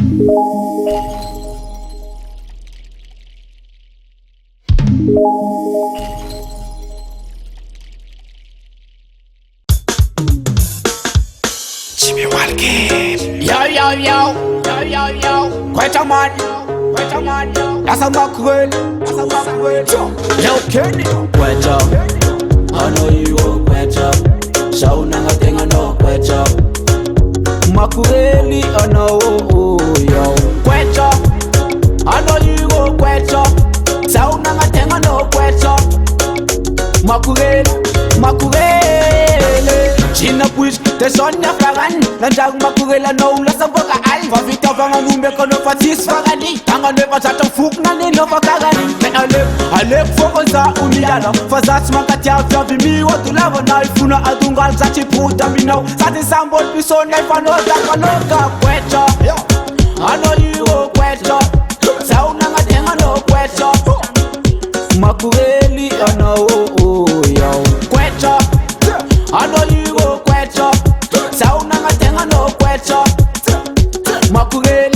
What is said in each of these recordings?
Jimmy Walker. Yo. Quite a man. That's a mackerel. Yo, Kenny. Quite up, I know you go quite up. So now I think I know quite up. Makureli, I know yo. Quite up. I know you go quite up. So now I think I know quite up. Makurel. China push, the son ya fagan. Nanjang makurela no la saboka al. Favita vanga numbe kono fatis fagani. Tanga neva zata fuk na ni no fakagani. Men alep fokoza uniala. Fazat makatia vimi watu lavo na ifuna adungal zati puta minau. Zati sambol piso na ifanota kanoka kwecha. I know you go kwecha. Sauna ngatenga no kwecha. Makureli, I know yo. Kwecha. I know you go kwecha. Sauna ngatenga no kwecha. Makurel.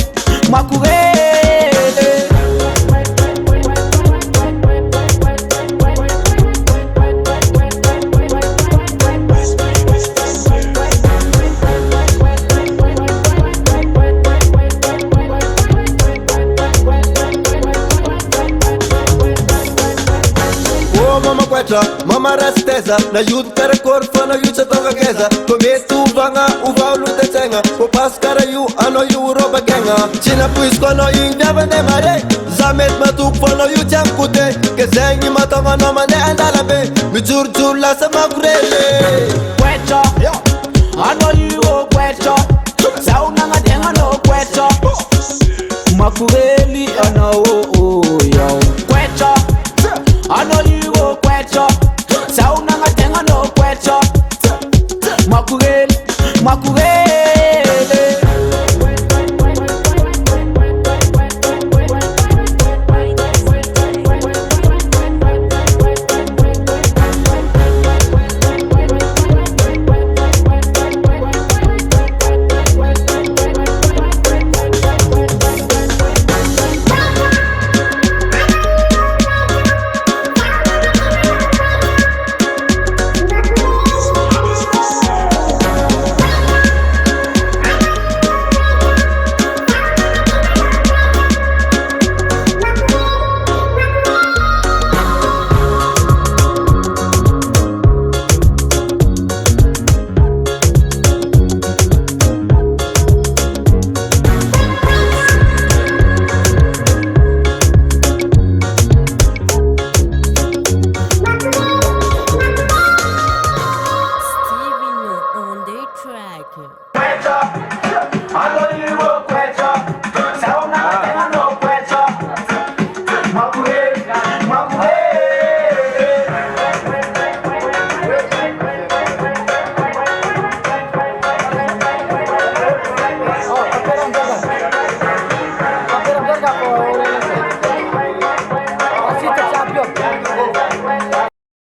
Mama quecha, mama rasteza. Na youth kare korfa, na youth toga keza. Come tu vanga, uva lute tenga. Po pas kare you, ano you roba genga. China puis kono you never ne mare. Zamet matuk fono you jam kute. Ke zengi matonga no mane andala be. Mi jur la sama kurele. Kwecha, I know you go kwecha. Sauna ngatenga no kwecha.